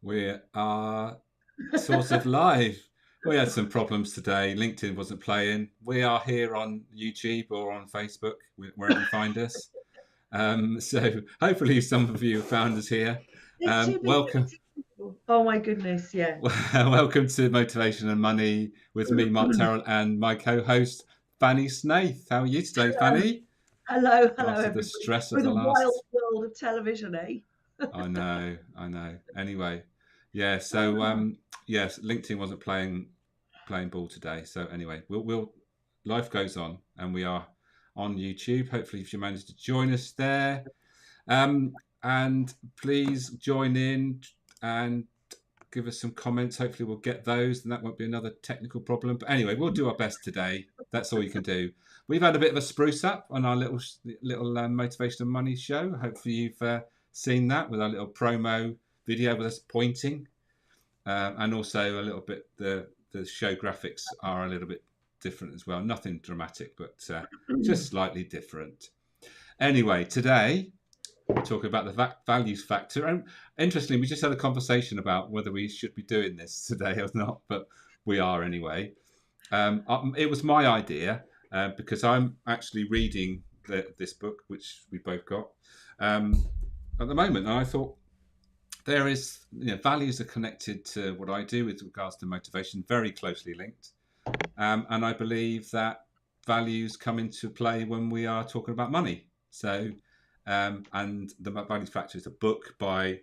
We are sort of live. We had some problems today. LinkedIn wasn't playing. We are here on YouTube or on Facebook, wherever you find us. So hopefully some of you have found us here. There's too many. Welcome. Oh my goodness, yeah. Welcome to Motivation and Money with me, Mark Terrell, and my co-host, Fanny Snaith. How are you today, Fanny? Hello, After the everybody. stress of With the the wild last... world of television, eh? I know. Anyway, yeah. So yes, LinkedIn wasn't playing ball today. So anyway, we'll life goes on, and we are on YouTube. Hopefully, if you manage to join us there, and please join in and give us some comments. Hopefully, we'll get those, and that won't be another technical problem. But anyway, we'll do our best today. That's all you can do. We've had a bit of a spruce up on our little motivation and money show. Hopefully, you've seen that with our little promo video with us pointing, and also a little bit the show graphics are a little bit different as well. Nothing dramatic, but just slightly different. Anyway, today we're talking about the values factor. And interestingly, we just had a conversation about whether we should be doing this today or not, but we are anyway. It was my idea because I'm actually reading this book, which we both got at the moment, and I thought there is, values are connected to what I do with regards to motivation, very closely linked, and I believe that values come into play when we are talking about money. So, and the Values Factor is a book by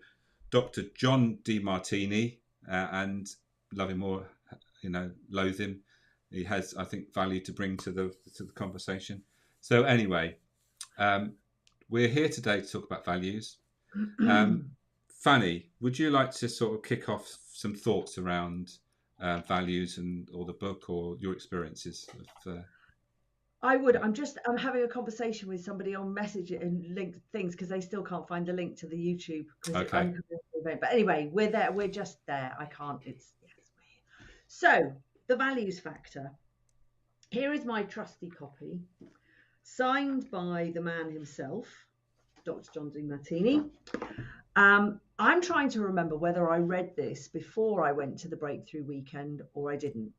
Dr. John DeMartini, and love him or loathe him, he has, I think, value to bring to the conversation. So anyway, we're here today to talk about values. Fanny, would you like to sort of kick off some thoughts around values or the book or your experiences of I would. I'm having a conversation with somebody on Message and link things because they still can't find the link to the YouTube because Okay. But anyway, we're there. We're just there. I can't. It's weird. So the values factor. Here is my trusty copy, signed by the man himself, Dr. John DeMartini. I'm trying to remember whether I read this before I went to the breakthrough weekend or I didn't,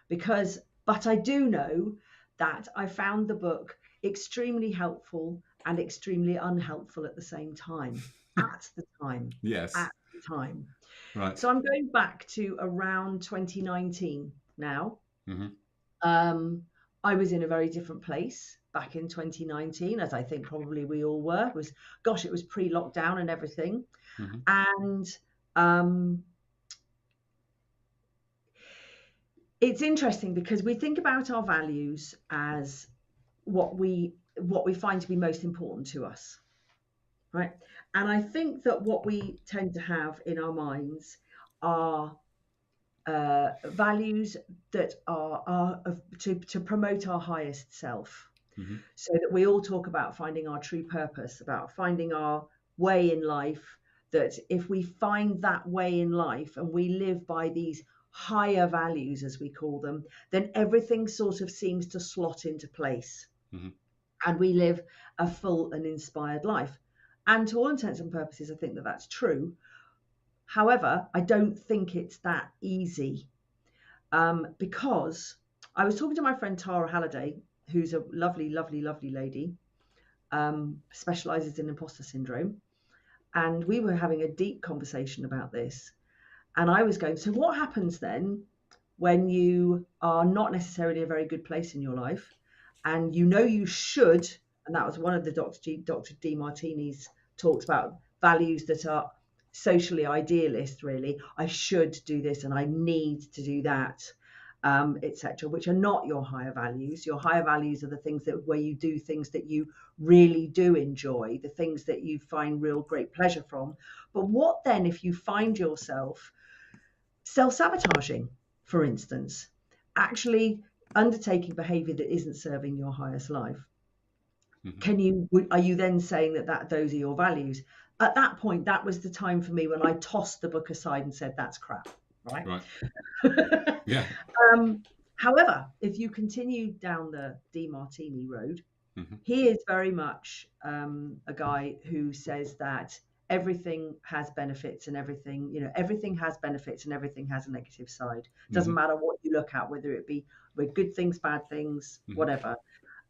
but I do know that I found the book extremely helpful and extremely unhelpful at the same time. At the time. Yes. At the time. Right. So I'm going back to around 2019 now. Mm-hmm. I was in a very different place back in 2019, as I think probably we all were. It was pre-lockdown and everything. Mm-hmm. And it's interesting because we think about our values as what we find to be most important to us, right? And I think that what we tend to have in our minds are values that are to promote our highest self. Mm-hmm. So that we all talk about finding our true purpose, about finding our way in life, that if we find that way in life and we live by these higher values, as we call them, then everything sort of seems to slot into place. Mm-hmm. And we live a full and inspired life. And to all intents and purposes, I think that that's true. However, I don't think it's that easy, because I was talking to my friend Tara Halliday, who's a lovely, lovely, lovely lady, specializes in imposter syndrome. And we were having a deep conversation about this. And I was going, so what happens then when you are not necessarily a very good place in your life and you should, and that was one of the Dr. DeMartini's talks about values that are socially idealist, really. I should do this and I need to do that, etc., which are not your higher values. Your higher values are the things where you do things that you really do enjoy, the things that you find real great pleasure from. But what then if you find yourself self-sabotaging, for instance, actually undertaking behavior that isn't serving your highest life? Mm-hmm. Are you then saying that those are your values? At that point, that was the time for me when I tossed the book aside and said, that's crap, right? Yeah. However, if you continue down the DeMartini road, mm-hmm. he is very much a guy who says that everything has benefits, and everything has benefits and everything has a negative side. Doesn't Hmm. matter what you look at, whether it be with good things, bad things, Hmm. whatever.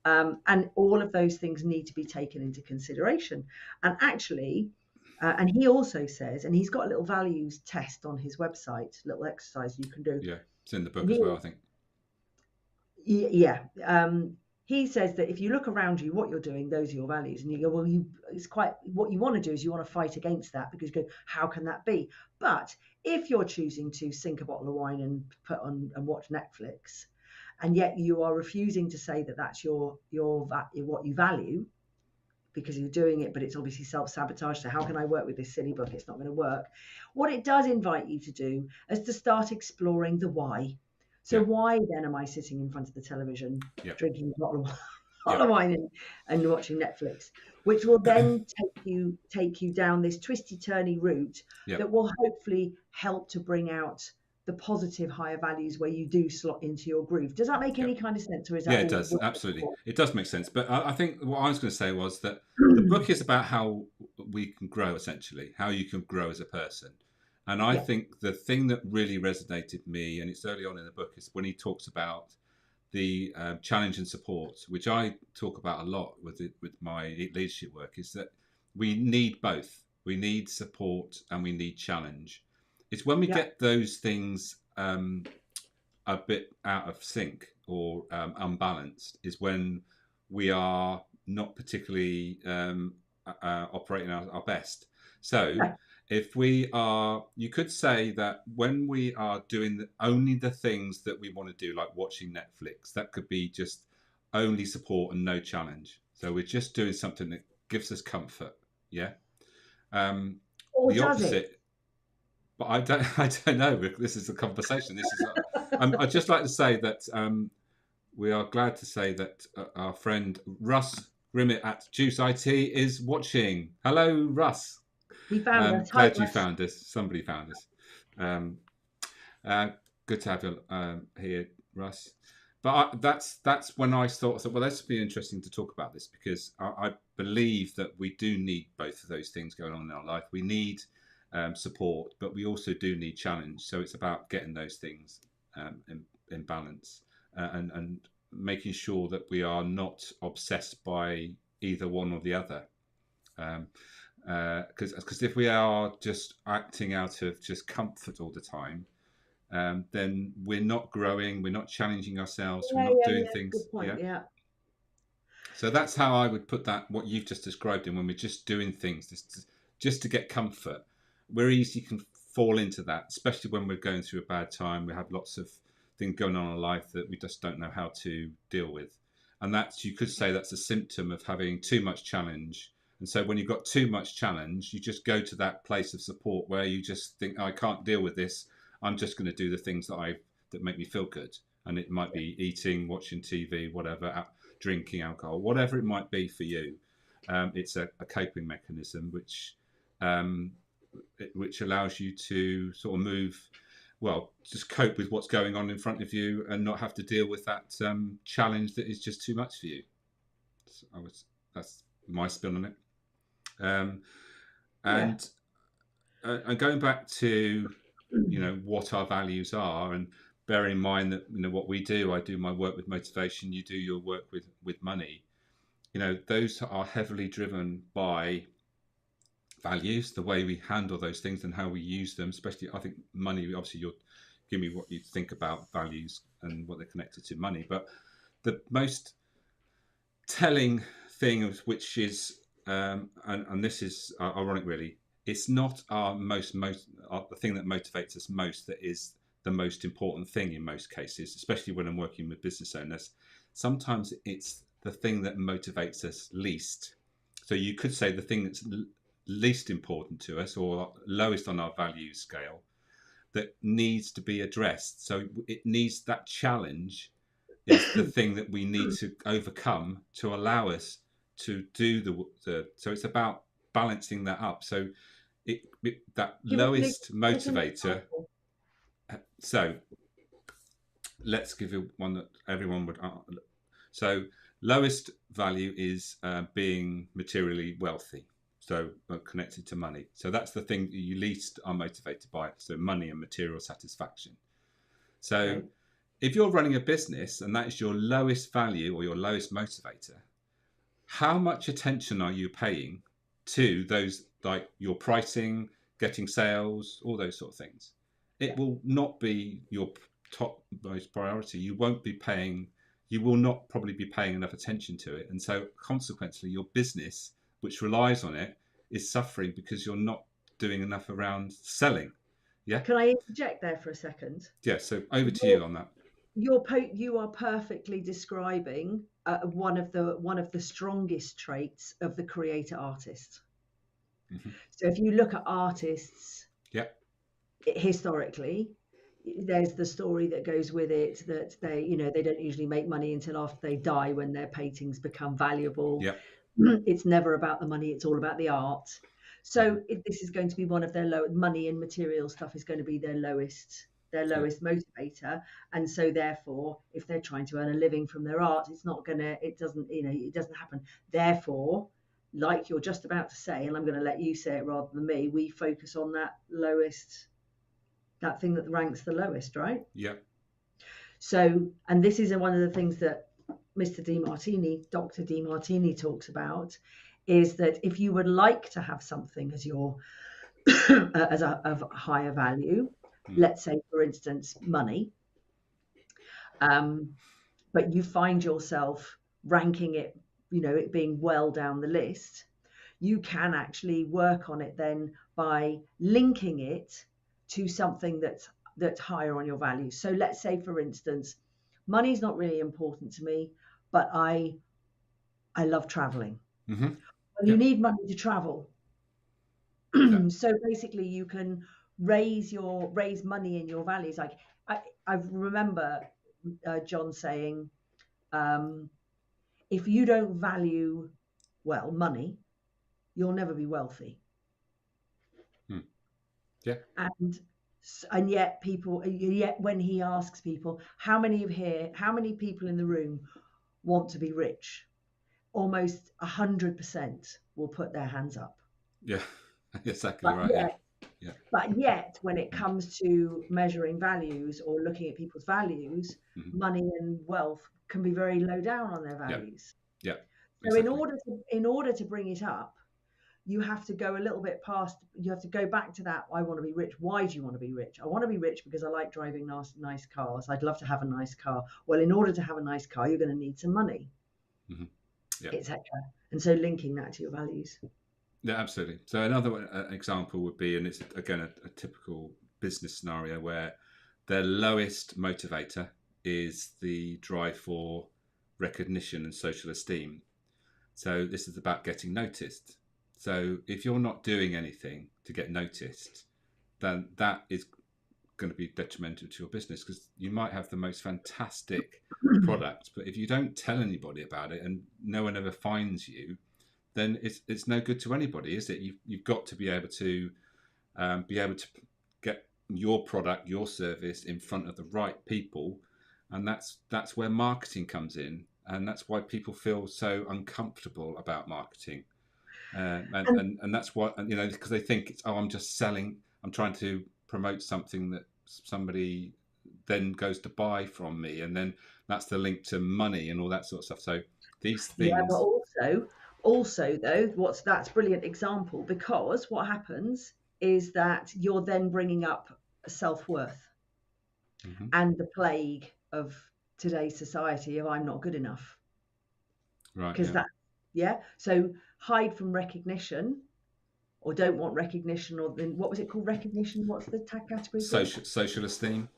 And all of those things need to be taken into consideration. And actually, and he also says, and he's got a little values test on his website, little exercise you can do. Yeah, it's in the book And as well, I think. yeah, he says that if you look around you, what you're doing, those are your values. And you go, well, it's quite, what you want to do is you want to fight against that, because you go, how can that be? But if you're choosing to sink a bottle of wine and put on and watch Netflix, and yet you are refusing to say that that's what you value, because you're doing it, but it's obviously self-sabotage. So how can I work with this silly book? It's not going to work. What it does invite you to do is to start exploring the why. So Yeah, why then am I sitting in front of the television, yeah, drinking a bottle of yeah, wine and watching Netflix, which will then take you down this twisty turny route yeah. that will hopefully help to bring out the positive higher values where you do slot into your groove. Does that make Yeah. any kind of sense, or is Yeah, that it all? does. Absolutely. It does make sense. But I think what I was going to say was that the book is about how we can grow, essentially, how you can grow as a person. And I Yeah, think the thing that really resonated me, and it's early on in the book, is when he talks about the challenge and support, which I talk about a lot with my leadership work, is that we need both. We need support and we need challenge. It's when we yeah, get those things a bit out of sync or unbalanced is when we are not particularly operating our best. So, yeah. if we are, you could say that when we are doing only the things that we want to do, like watching Netflix, that could be just only support and no challenge. So, we're just doing something that gives us comfort. Yeah. Um, Or the does it? opposite, but I don't, I don't know. This is a conversation. This is. I'd just like to say that we are glad to say that our friend Russ Grimmett at Juice IT is watching. Hello, Russ. He found us. Hi, Glad you Russ. found us. Somebody found us. Um, uh, Good to have you here, Russ. But that's when I thought, well, this would be interesting to talk about this, because I believe that we do need both of those things going on in our life. We need support, but we also do need challenge. So it's about getting those things in balance, and making sure that we are not obsessed by either one or the other. Because if we are just acting out of just comfort all the time, then we're not growing, we're not challenging ourselves, we're Yeah, not yeah, doing yeah. things. Good point. Yeah. Yeah. So that's how I would put that, what you've just described, in when we're just doing things just to get comfort. We're easy can fall into that, especially when we're going through a bad time. We have lots of things going on in our life that we just don't know how to deal with. And that's, you could say that's a symptom of having too much challenge. And so when you've got too much challenge, you just go to that place of support where you just think, I can't deal with this. I'm just going to do the things that make me feel good. And it might be eating, watching TV, whatever, drinking alcohol, whatever it might be for you. It's a coping mechanism um, which allows you to sort of move, well, just cope with what's going on in front of you and not have to deal with that challenge that is just too much for you. So that's my spin on it. Um, Yeah. and and going back to what our values are, and bearing in mind that what we do, I do my work with motivation, you do your work with money. Those are heavily driven by values, the way we handle those things and how we use them. Especially, I think money. Obviously, you'll give me what you think about values and what they're connected to money. But the most telling thing, which is, and this is ironic, really, it's not the thing that motivates us most that is the most important thing in most cases, especially when I'm working with business owners. Sometimes it's the thing that motivates us least. So you could say the thing that's least important to us, or lowest on our value scale, that needs to be addressed. So it needs that challenge is the thing that we need to overcome to allow us to do the so it's about balancing that up. So that Give lowest us an motivator. example. So let's give you one that everyone would. So lowest value is being materially wealthy. So connected to money. So that's the thing you least are motivated by. So money and material satisfaction. So Okay. if you're running a business and that is your lowest value or your lowest motivator, how much attention are you paying to those, like your pricing, getting sales, all those sort of things? It will not be your top most priority. You won't be paying, you will not probably be paying enough attention to it. And so consequently, your business, which relies on it, is suffering because you're not doing enough around selling. Yeah. Can I interject there for a second? Yeah. So over to you on that. You are perfectly describing one of the strongest traits of the creator artist. Mm-hmm. So if you look at artists, Yeah. historically, there's the story that goes with it that they don't usually make money until after they die, when their paintings become valuable. Yeah. It's never about the money, it's all about the art. So this is going to be one of their money and material stuff is going to be their lowest motivator. And so therefore, if they're trying to earn a living from their art, it doesn't happen. Therefore, like you're just about to say, and I'm going to let you say it rather than me, we focus on that thing that ranks the lowest, right? Yeah. So, and this is one of the things that Dr. DeMartini talks about, is that if you would like to have something as your of higher value, let's say for instance money, but you find yourself ranking it, it being well down the list, you can actually work on it then by linking it to something that's higher on your values. So let's say for instance, money is not really important to me, but I love traveling. Mm-hmm. Well, you need money to travel. So basically you can raise money in your values. Like I remember John saying, if you don't value money, you'll never be wealthy. Yeah. And yet when he asks people, how many people in the room want to be rich, almost 100% will put their hands up. Yeah, exactly right. But yet, when it comes to measuring values or looking at people's values, money and wealth can be very low down on their values. Yeah. So in order to bring it up, you have to go a little bit past. You have to go back to that. I want to be rich. Why do you want to be rich? I want to be rich because I like driving nice cars. I'd love to have a nice car. Well, in order to have a nice car, you're going to need some money, etc. And so linking that to your values. Yeah, absolutely. So another example would be, and it's again a typical business scenario where their lowest motivator is the drive for recognition and social esteem. So this is about getting noticed. So if you're not doing anything to get noticed, then that is going to be detrimental to your business, because you might have the most fantastic product, but if you don't tell anybody about it and no one ever finds you, then it's no good to anybody, is it? You've got to be able to get your product, your service in front of the right people, and that's where marketing comes in, and that's why people feel so uncomfortable about marketing, and that's what, because they think it's, I'm just selling, I'm trying to promote something that somebody then goes to buy from me, and then that's the link to money and all that sort of stuff. So these things. Yeah, but also though, that's brilliant example, because what happens is that you're then bringing up self-worth and the plague of today's society of I'm not good enough. Right. Because so hide from recognition, or don't want recognition, or then what was it called? Recognition. What's the category? Social esteem.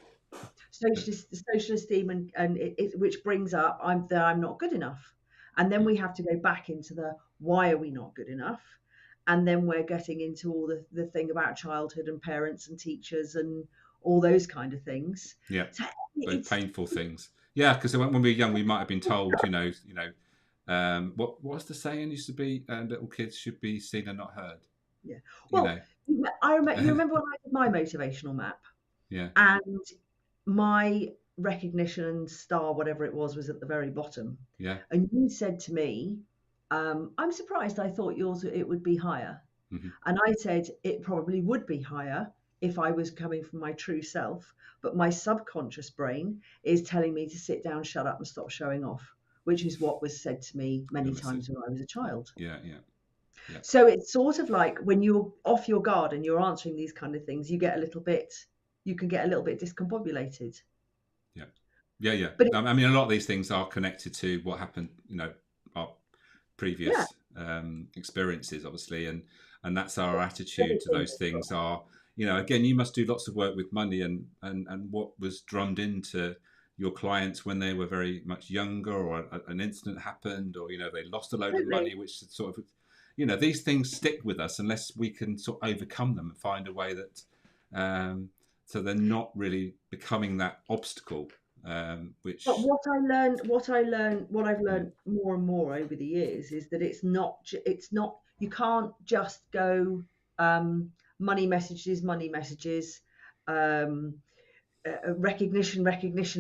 Social esteem, and which brings up I'm not good enough. And then we have to go back into the why are we not good enough? And then we're getting into all the thing about childhood and parents and teachers and all those kind of things. Yeah, so those painful things. Yeah, because when we were young, we might have been told, what's the saying used to be? Little kids should be seen and not heard. Yeah. Well, you remember when I did my motivational map? Yeah. And my recognition star, whatever it was at the very bottom. Yeah. And you said to me, I'm surprised. I thought yours it would be higher. Hmm. And I said it probably would be higher if I was coming from my true self, but my subconscious brain is telling me to sit down, shut up, and stop showing off, which is what was said to me many times when I was a child. Yeah, yeah, yeah, So it's sort of like when you're off your guard and you're answering these kind of things, you can get a little bit discombobulated. yeah, yeah, yeah. But I mean, a lot of these things are connected to what happened, our yeah, previous experiences, obviously, and that's our attitude to everything those things. Are again, you must do lots of work with money and what was drummed into your clients when they were very much younger, or an incident happened, or they lost a load of absolutely. money, which sort of these things stick with us unless we can sort of overcome them and find a way that so they're not really becoming that obstacle, But which what I've mm, learned more and more over the years is that it's not, you can't just go um, money messages, um, recognition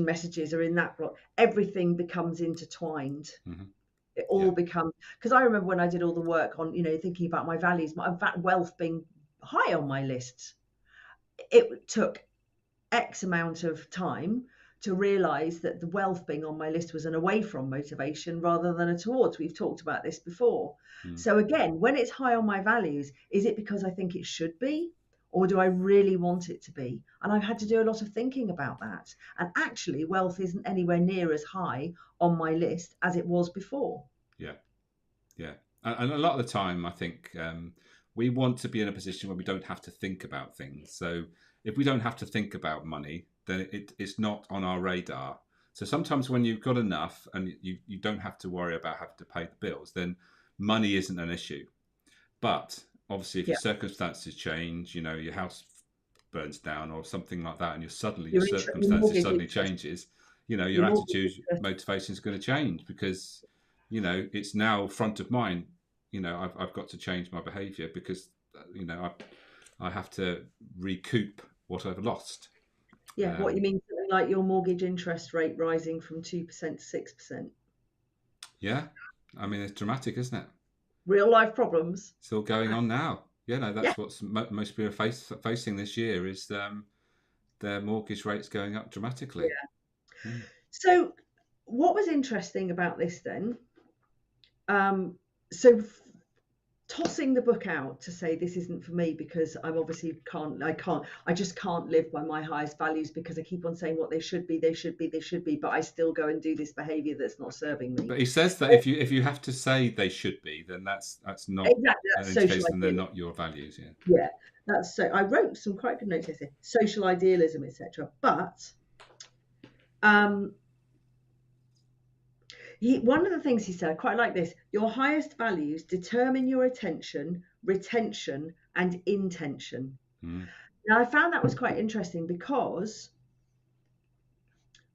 messages are in that block. Everything becomes intertwined. mhm, It yeah, all becomes, because I remember when I did all the work on, thinking about my values, my wealth being high on my list. It took X amount of time to realize that the wealth being on my list was an away from motivation rather than a towards. We've talked about this before. mm, So, again, when it's high on my values, is it because I think it should be? Or do I really want it to be? And I've had to do a lot of thinking about that. And actually, wealth isn't anywhere near as high on my list as it was before. yeah. Yeah, and a lot of the time, I think we want to be in a position where we don't have to think about things. So if we don't have to think about money, then it's not on our radar. So sometimes when you've got enough and you don't have to worry about having to pay the bills, then money isn't an issue. But obviously, if your Yeah. circumstances change, your house burns down or something like that, and your Your circumstances mortgage suddenly interest, changes, your your mortgage attitude, interest. motivation is going to change because it's now front of mind. I've got to change my behaviour because I have to recoup what I've lost. Yeah. What you Um, mean, something like your mortgage interest rate rising from 2% to 6%. yeah, I mean it's dramatic, isn't it? Real life problems. Still going on now. Yeah, no, Yeah. that's what's most people are facing this year is their mortgage rates going up dramatically. Yeah. Mm. So, what was interesting about this then? Um, so, tossing the book out to say this isn't for me because I just can't live by my highest values because I keep on saying what they should be, but I still go and do this behavior that's not serving me. But he says that if you have to say they should be, then that's not Exactly, an that's social indication they're idealism. not your values. Yeah. Yeah, that's so. I wrote some quite good notes here, social idealism, etc. But um, one of the things he said, I quite like this. Your highest values determine your attention, retention, and intention. Mm. Now, I found that was quite interesting because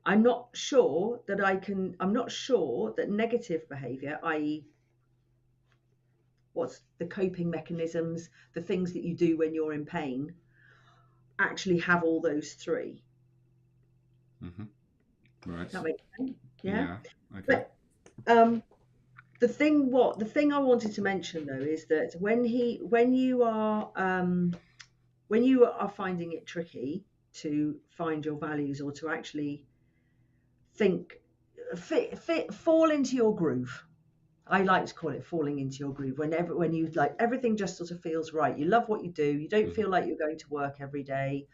I'm not sure that negative behavior, i.e., what's the coping mechanisms, the things that you do when you're in pain, actually have all those three. Hmm. Right. That makes sense. Yeah. Yeah. Okay. But the thing I wanted to mention though is that when you are finding it tricky to find your values or to actually think fall into your groove. I like to call it falling into your groove. When you like everything just sort of feels right. You love what you do. You don't Hmm. feel like you're going to work every day.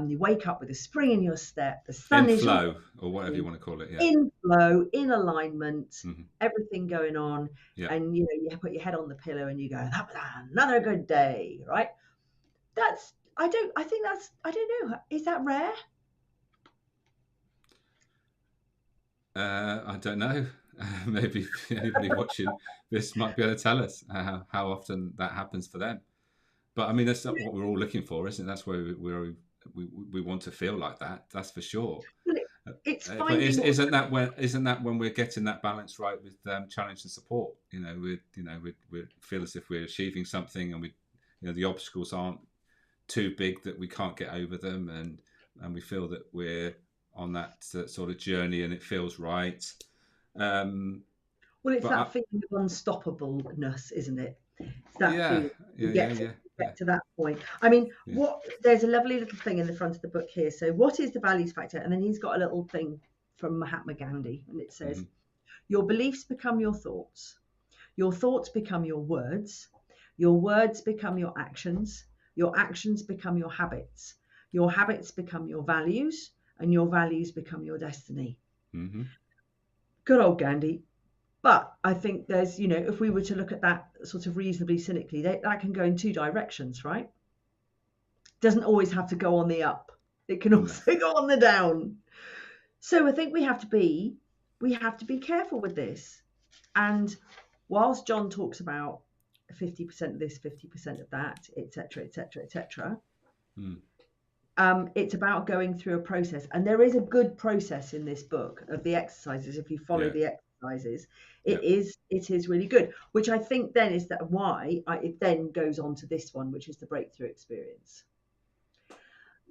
You wake up with a spring in your step. The In sun is your flow or whatever you want to call it. Yeah. in flow, in alignment, Hmm. everything going on, Yeah. and you put your head on the pillow and you go, that was another good day, right? That's I think that's I don't know. Is that rare? I don't know. Maybe anybody watching this might be able to tell us how often that happens for them. But I mean, that's not what we're all looking for, isn't it? That's where we want to feel like that. That's for sure. Well, it's But finding what isn't that when we're getting that balance right with challenge and support? We feel as if we're achieving something, and the obstacles aren't too big that we can't get over them, and we feel that we're on that sort of journey, and it feels right. Um, Well, it's But that feeling of unstoppableness, isn't it? It's that yeah, feeling. yeah, yeah, yeah, You yeah, get to that point. I mean, yeah. there's a lovely little thing in the front of the book here. So, what is the values factor? And then he's got a little thing from Mahatma Gandhi, and it says, Hmm. "Your beliefs become your thoughts become your words become your actions become your habits become your values, and your values become your destiny." Hmm. Good old Gandhi. But I think there's, if we were to look at that sort of reasonably cynically, that can go in two directions, right? Doesn't always have to go on the up. It can No. also go on the down. So I think we have to be careful with this. And whilst John talks about 50% of this, 50% of that, etc., etc., etc., Mm. it's about going through a process. And there is a good process in this book of the exercises. If you follow Yeah, the exercises, yeah, it is really good. Which I think then is that why it then goes on to this one, which is the breakthrough experience.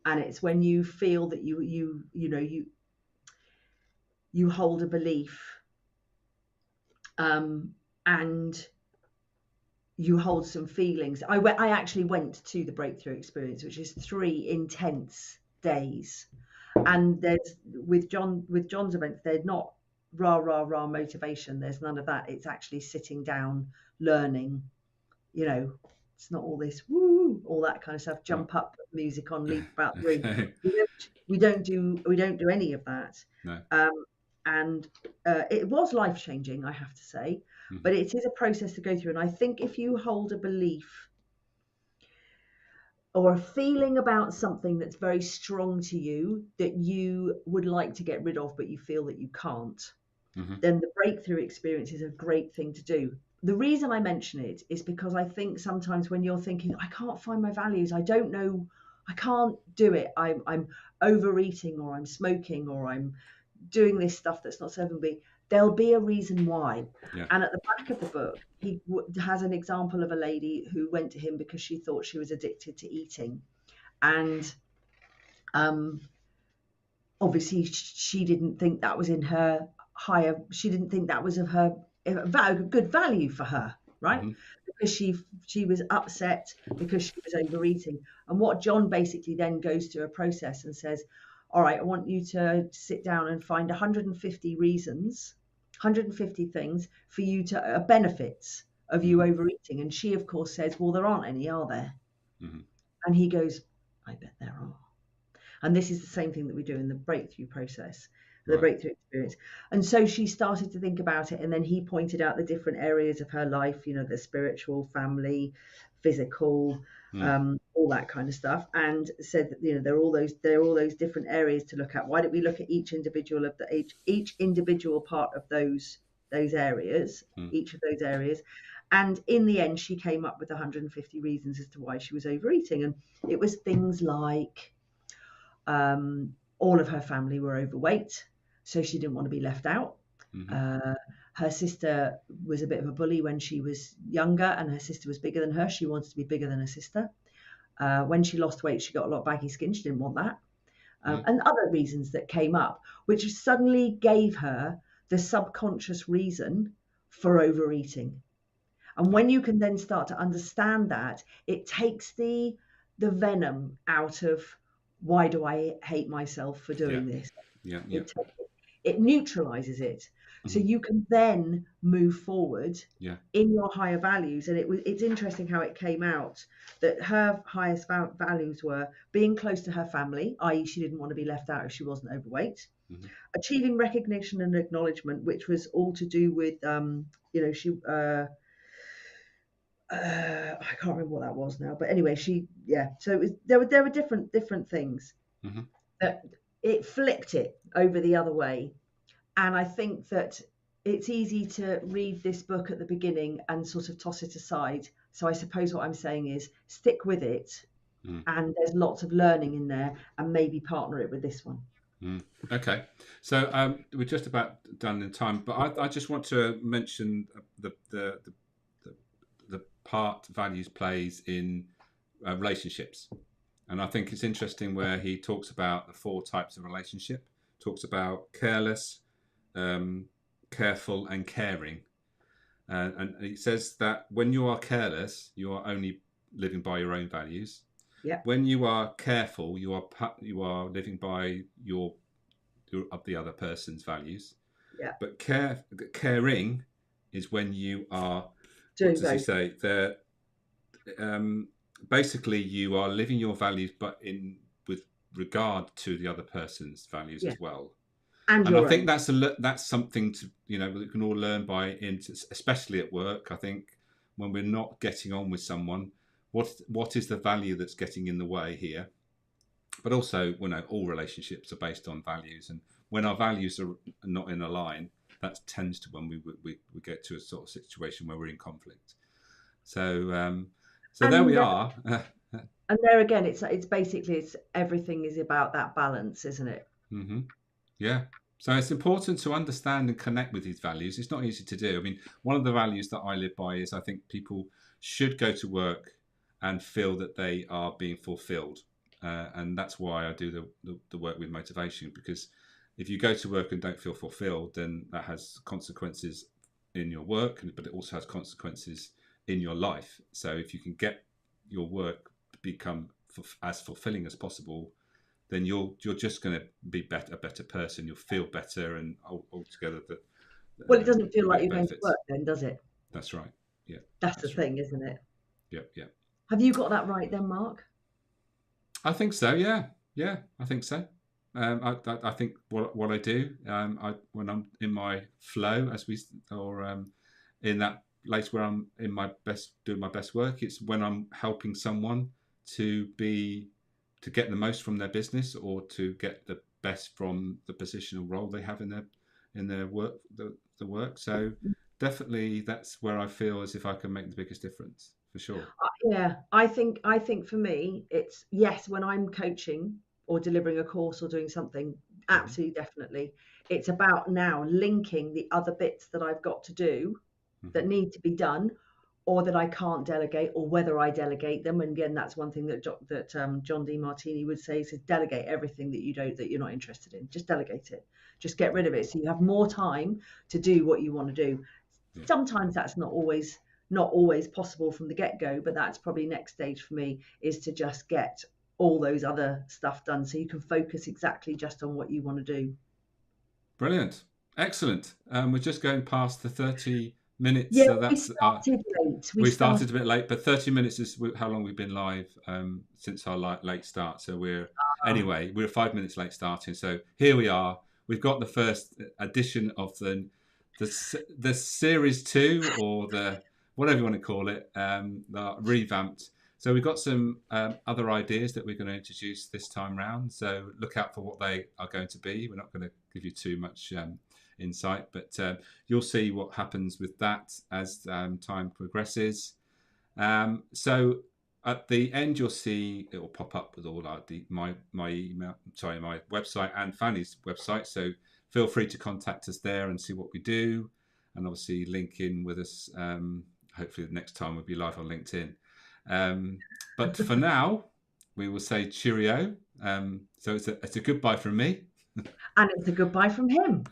And it's when you feel that you hold a belief, and you hold some feelings. I actually went to the breakthrough experience, which is 3 intense days. And there's with John's events, they're not rah motivation. There's none of that. It's actually sitting down, learning. It's not all this woo, all that kind of stuff. right. Jump up, put music on, leap about the room. Okay. We don't do any of that. No. And it was life changing, I have to say. Hmm. But it is a process to go through. And I think if you hold a belief or a feeling about something that's very strong to you that you would like to get rid of, but you feel that you can't, Hmm. then the breakthrough experience is a great thing to do. The reason I mention it is because I think sometimes when you're thinking, I can't find my values, I don't know, I can't do it, I'm overeating, or I'm smoking, or I'm doing this stuff that's not serving me, there'll be a reason why. Yeah. And at the back of the book, he has an example of a lady who went to him because she thought she was addicted to eating. And obviously she didn't think that was in her she didn't think that was of her good value for her, right? Hmm. Because she was upset because she was overeating. And what John basically then goes through a process and says, all right, I want you to sit down and find 150 reasons, 150 things for you to benefits of you Hmm. overeating. And she of course says, well, there aren't any, are there? Hmm. And he goes, I bet there are. And this is the same thing that we do in the breakthrough process, the Right. breakthrough experience. And so she started to think about it. And then he pointed out the different areas of her life, the spiritual, family, physical, Mm. all that kind of stuff. And said that, there are all those different areas to look at. Why don't we look at each individual part of those areas, Mm. each of those areas. And in the end, she came up with 150 reasons as to why she was overeating. And it was things like, all of her family were overweight, so she didn't want to be left out. Hmm. Her sister was a bit of a bully when she was younger, and her sister was bigger than her. She wanted to be bigger than her sister. When she lost weight, she got a lot of baggy skin. She didn't want that. Mm. And other reasons that came up, which suddenly gave her the subconscious reason for overeating. And Yeah. when you can then start to understand that, it takes the venom out of why do I hate myself for Yeah. doing this? Yeah. Yeah. It it neutralizes it, so Hmm. you can then move forward Yeah. in your higher values. And it's interesting how it came out that her highest values were being close to her family, i.e., she didn't want to be left out if she wasn't overweight. Hmm. Achieving recognition and acknowledgement, which was all to do with she I can't remember what that was now, but anyway, so it was there were different things Hmm. that it flipped it over the other way. And I think that it's easy to read this book at the beginning and sort of toss it aside. So I suppose what I'm saying is stick with it, Mm. and there's lots of learning in there, and maybe partner it with this one. Mm. Okay, so we're just about done in time, but I just want to mention the part values plays in relationships, and I think it's interesting where he talks about the 4 types of relationship. Talks about careless, careful, and caring. And it says that when you are careless, you are only living by your own values. Yeah. When you are careful, you are living by your of the other person's values. Yeah. But caring is when you are, what Doing does he both. say? There, basically, you are living your values, but in with regard to the other person's values Yeah. as well. And And I your think own. that's something to we can all learn by, especially at work. I think when we're not getting on with someone, what is the value that's getting in the way here? But also, all relationships are based on values, and when our values are not in a line, that tends to when we get to a sort of situation where we're in conflict. So there we And are. and there again, it's basically everything is about that balance, isn't it? Mm-hmm. Yeah. So it's important to understand and connect with these values. It's not easy to do. I mean, one of the values that I live by is I think people should go to work and feel that they are being fulfilled. And that's why I do the work with motivation, because if you go to work and don't feel fulfilled, then that has consequences in your work, but it also has consequences in your life. So if you can get your work become as fulfilling as possible, then you're just going to be a better person. You'll feel better, and altogether that Well, it doesn't feel you'll like get you're the going to benefits. work then, does it? That's right. Yeah, That's the that's right. thing, isn't it? Yep, yep. Have you got that right then, Mark? I think so. Yeah, yeah. I think so. I think what I do, when I'm in my flow, in that place where I'm in my best, doing my best work, it's when I'm helping someone to be to get the most from their business, or to get the best from the position or role they have in their work, the work. So definitely, that's where I feel as if I can make the biggest difference, for sure. Yeah, I think for me, it's yes, when I'm coaching or delivering a course or doing something, Mm-hmm. absolutely definitely. It's about now linking the other bits that I've got to do Mm-hmm. that need to be done, or that I can't delegate, or whether I delegate them. And again, that's one thing that John D. Martini would say: is delegate everything that you're not interested in. Just delegate it. Just get rid of it, so you have more time to do what you want to do. Yeah. Sometimes that's not always possible from the get-go, but that's probably next stage for me, is to just get all those other stuff done so you can focus exactly just on what you want to do. Brilliant. Excellent. We're just going past the 30 minutes. Yeah, So we that's started late. We we started. started a bit late, but 30 minutes is how long we've been live since our late start. So we're 5 minutes late starting. So here we are. We've got the first edition of the series two, or the whatever you want to call it, the revamped. So we've got some other ideas that we're going to introduce this time round. So look out for what they are going to be. We're not going to give you too much insight, but you'll see what happens with that as time progresses. So at the end, you'll see it will pop up with all my email, my website and Fanny's website. So feel free to contact us there and see what we do, and obviously link in with us. Hopefully, the next time we'll be live on LinkedIn. But for now, we will say cheerio. So it's a goodbye from me. And it's a goodbye from him.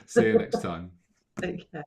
See you next time. Take care.